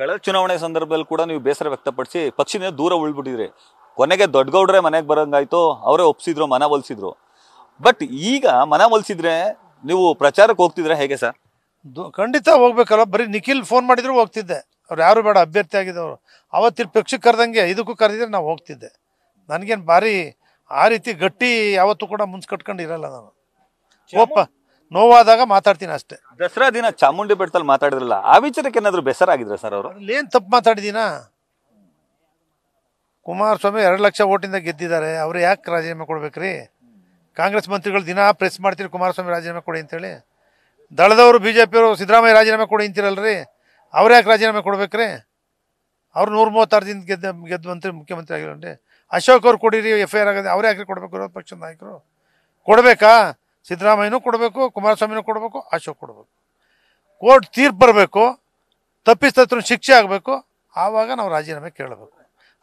ಕಳೆದ ಚುನಾವಣೆ ಸಂದರ್ಭದಲ್ಲಿ ಕೂಡ ನೀವು ಬೇಸರ ವ್ಯಕ್ತಪಡಿಸಿ ಪಕ್ಷದಿಂದ ದೂರ ಉಳ್ಬಿಟ್ಟಿದ್ರಿ. ಕೊನೆಗೆ ದೊಡ್ಡಗೌಡ್ರೆ ಮನೆಗೆ ಬರಂಗಾಯ್ತು, ಅವರೇ ಒಪ್ಸಿದ್ರು, ಮನ ಒಲಿಸಿದ್ರು. ಬಟ್ ಈಗ ಮನ ಒಲಿಸಿದ್ರೆ ನೀವು ಪ್ರಚಾರಕ್ಕೆ ಹೋಗ್ತಿದ್ರೆ ಹೇಗೆ ಸರ್? ಖಂಡಿತ ಹೋಗ್ಬೇಕಲ್ಲ. ಬರೀ ನಿಖಿಲ್ ಫೋನ್ ಮಾಡಿದ್ರು ಹೋಗ್ತಿದ್ದೆ. ಅವ್ರು ಯಾರು ಬೇಡ, ಅಭ್ಯರ್ಥಿ ಆಗಿದ್ದವರು. ಅವತ್ತಿನ ಪಕ್ಷಕ್ಕೆ ಕರೆದಂಗೆ ಇದಕ್ಕೂ ಕರೆದಿದ್ರೆ ನಾವು ಹೋಗ್ತಿದ್ದೆ. ನನಗೇನು ಭಾರಿ ಆ ರೀತಿ ಗಟ್ಟಿ ಯಾವತ್ತೂ ಕೂಡ ಮುನ್ಸ್ ಕಟ್ಕೊಂಡು ಇರಲ್ಲ ನಾನು. ಒಪ್ಪ ನೋವಾದಾಗ ಮಾತಾಡ್ತೀನಿ ಅಷ್ಟೇ. ದಸರಾ ದಿನ ಚಾಮುಂಡಿ ಬೆಟ್ಟದಲ್ಲಿ ಮಾತಾಡಿದ್ರಲ್ಲ, ಆ ವಿಚಾರಕ್ಕೆ ಏನಾದ್ರು ಬೇಸರ ಆಗಿದ್ರೆ ಸರ್ ಅವರು? ಏನು ತಪ್ಪು ಮಾತಾಡಿದೀನಾ? ಕುಮಾರಸ್ವಾಮಿ 2 ಲಕ್ಷ ಓಟಿಂದ ಗೆದ್ದಿದ್ದಾರೆ. ಅವ್ರು ಯಾಕೆ ರಾಜೀನಾಮೆ ಕೊಡ್ಬೇಕ್ರಿ? ಕಾಂಗ್ರೆಸ್ ಮಂತ್ರಿಗಳು ದಿನ ಪ್ರೆಸ್ ಮಾಡ್ತೀರಿ ಕುಮಾರಸ್ವಾಮಿ ರಾಜೀನಾಮೆ ಕೊಡಿ ಅಂತೇಳಿ. ದಳದವರು BJಪಿಯವರು ಸಿದ್ದರಾಮಯ್ಯ ರಾಜೀನಾಮೆ ಕೊಡಿ ಅಂತೀರಲ್ರಿ, ಅವ್ರು ಯಾಕೆ ರಾಜೀನಾಮೆ ಕೊಡ್ಬೇಕ್ರಿ? ಅವ್ರು 136 ದಿನ ಗೆದ್ದು ಮುಖ್ಯಮಂತ್ರಿ ಆಗಿರೋನ್ರಿ. ಅಶೋಕ್ ಅವ್ರು ಕೊಡಿರಿ, FIR ಆಗದೆ, ಅವ್ರು ಯಾಕೆ ಕೊಡಬೇಕು? ವಿರೋಧ ಪಕ್ಷದ ನಾಯಕರು ಕೊಡಬೇಕಾ? ಸಿದ್ದರಾಮಯ್ಯನೂ ಕೊಡಬೇಕು, ಕುಮಾರಸ್ವಾಮಿನೂ ಕೊಡಬೇಕು, ಅಶೋಕ್ ಕೊಡಬೇಕು. ಕೋರ್ಟ್ ತೀರ್ಪು ಬರಬೇಕು, ತಪ್ಪಿಸ್ತತ್ರ ಶಿಕ್ಷೆ ಆಗಬೇಕು, ಆವಾಗ ನಾವು ರಾಜೀನಾಮೆ ಕೇಳಬೇಕು.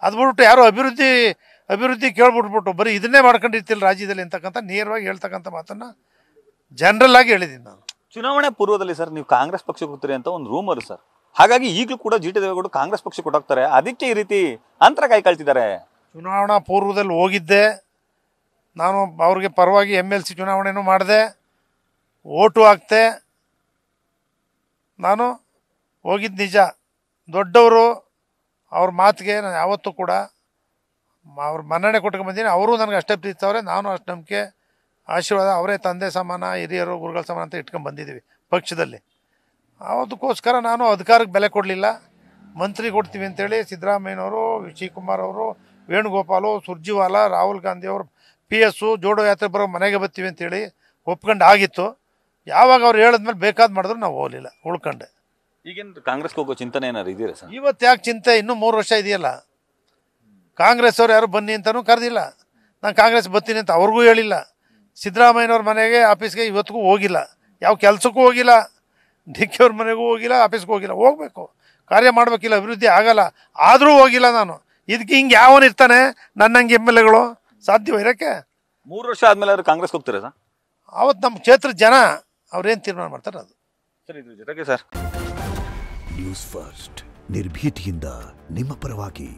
ಅದು ಬಿಟ್ಬಿಟ್ಟು ಯಾರೋ ಅಭಿವೃದ್ಧಿ ಕೇಳ್ಬಿಟ್ಬಿಟ್ಟು ಬರೀ ಇದನ್ನೇ ಮಾಡ್ಕೊಂಡಿರ್ತಿಲ್ಲ ರಾಜ್ಯದಲ್ಲಿ ಅಂತಕ್ಕಂಥ ನೇರವಾಗಿ ಹೇಳ್ತಕ್ಕಂಥ ಮಾತನ್ನು ಜನರಲ್ ಆಗಿ ಹೇಳಿದ್ದೀನಿ ನಾನು. ಚುನಾವಣೆ ಪೂರ್ವದಲ್ಲಿ ಸರ್ ನೀವು ಕಾಂಗ್ರೆಸ್ ಪಕ್ಷಕ್ಕೆ ಹೋಗ್ತೀರಿ ಅಂತ ಒಂದು ರೂಮರ್ ಸರ್. ಹಾಗಾಗಿ ಈಗಲೂ ಕೂಡ GT ದೇವೇಗೌಡರು ಕಾಂಗ್ರೆಸ್ ಪಕ್ಷಕ್ಕೆ ಕೊಟ್ಟಾಗ್ತಾರೆ. ಅದಕ್ಕೆ ಈ ರೀತಿ ಅಂತರ ಕಾಯ್ಕೊಳ್ತಿದ್ದಾರೆ. ಚುನಾವಣಾ ಪೂರ್ವದಲ್ಲಿ ಹೋಗಿದ್ದೆ ನಾನು, ಅವ್ರಿಗೆ ಪರವಾಗಿ MLC ಚುನಾವಣೆನೂ ಮಾಡಿದೆ, ಓಟು ಹಾಕ್ತೆ. ನಾನು ಹೋಗಿದ್ದು ನಿಜ. ದೊಡ್ಡವರು ಅವ್ರ ಮಾತಿಗೆ ನಾನು ಯಾವತ್ತೂ ಕೂಡ ಅವ್ರ ಮನ್ನಣೆ ಕೊಟ್ಕೊಂಡ್ಬಂದೀನಿ. ಅವರು ನನಗೆ ಅಷ್ಟೇ ಪ್ರೀತಿಸವ್ರೆ, ನಾನು ಅಷ್ಟು ನಂಬಿಕೆ ಆಶೀರ್ವಾದ. ಅವರೇ ತಂದೆ ಸಮಾನ, ಹಿರಿಯರು, ಗುರುಗಳ ಸಮಾನ ಅಂತ ಇಟ್ಕೊಂಡು ಬಂದಿದ್ದೀವಿ ಪಕ್ಷದಲ್ಲಿ. ಅದಕ್ಕೋಸ್ಕರ ನಾನು ಅಧಿಕಾರಕ್ಕೆ ಬೆಲೆ ಕೊಡಲಿಲ್ಲ. ಮಂತ್ರಿ ಕೊಡ್ತೀವಿ ಅಂತೇಳಿ ಸಿದ್ದರಾಮಯ್ಯನವರು, ಶಿವಕುಮಾರ್ ಅವರು, ವೇಣುಗೋಪಾಲು, ಸುರ್ಜಿವಾಲಾ, ರಾಹುಲ್ ಗಾಂಧಿ ಅವರು, PS ಜೋಡೋ ಯಾತ್ರೆ ಬರೋ ಮನೆಗೆ ಬರ್ತೀವಿ ಅಂತೇಳಿ ಒಪ್ಕೊಂಡು ಆಗಿತ್ತು. ಯಾವಾಗ ಅವ್ರು ಹೇಳಿದ್ಮೇಲೆ ಬೇಕಾದ್ ಮಾಡಿದ್ರು ನಾವು ಹೋಗಲಿಲ್ಲ, ಉಳ್ಕೊಂಡೆ. ಈಗೇನು ಕಾಂಗ್ರೆಸ್ಗೆ ಹೋಗೋ ಚಿಂತನೆ ಏನಾರು ಇದೆಯಾ ಸರ್? ಇವತ್ತು ಯಾಕೆ ಚಿಂತೆ? ಇನ್ನೂ 3 ವರ್ಷ ಇದೆಯಲ್ಲ. ಕಾಂಗ್ರೆಸ್ ಅವ್ರು ಯಾರು ಬನ್ನಿ ಅಂತಲೂ ಕರೆದಿಲ್ಲ. ನಾನು ಕಾಂಗ್ರೆಸ್ ಬರ್ತೀನಿ ಅಂತ ಅವ್ರಿಗೂ ಹೇಳಿಲ್ಲ. ಸಿದ್ದರಾಮಯ್ಯನವ್ರ ಮನೆಗೆ ಆಫೀಸ್ಗೆ ಇವತ್ತಿಗೂ ಹೋಗಿಲ್ಲ, ಯಾವ ಕೆಲಸಕ್ಕೂ ಹೋಗಿಲ್ಲ. DK ಅವ್ರ ಮನೆಗೂ ಹೋಗಿಲ್ಲ, ಆಫೀಸ್ಗೂ ಹೋಗಿಲ್ಲ. ಹೋಗ್ಬೇಕು, ಕಾರ್ಯ ಮಾಡಬೇಕಿಲ್ಲ, ಅಭಿವೃದ್ಧಿ ಆಗಲ್ಲ. ಆದರೂ ಹೋಗಿಲ್ಲ ನಾನು. ಇದಕ್ಕೆ ಹಿಂಗೆ ಯಾವನಿರ್ತಾನೆ ನನ್ನಂಗೆ MLAಗಳು? ಸಾಧ್ಯವೇ ಇರೋಕ್ಕೆ? 3 ವರ್ಷ ಆದಮೇಲೆ ಅವ್ರು ಕಾಂಗ್ರೆಸ್ಗೆ ಹೋಗ್ತಾರೆ ಸರ್? ಅವತ್ತು ನಮ್ಮ ಕ್ಷೇತ್ರದ ಜನ ಅವ್ರೇನು ತೀರ್ಮಾನ ಮಾಡ್ತಾರೆ ಅದು. ಸರ್, ಇದ್ರ ಜೊತೆಗೆ ಸರ್, ನ್ಯೂಸ್ ಫಸ್ಟ್ ನಿರ್ಭೀತಿಯಿಂದ ನಿಮ್ಮ ಪರವಾಗಿ.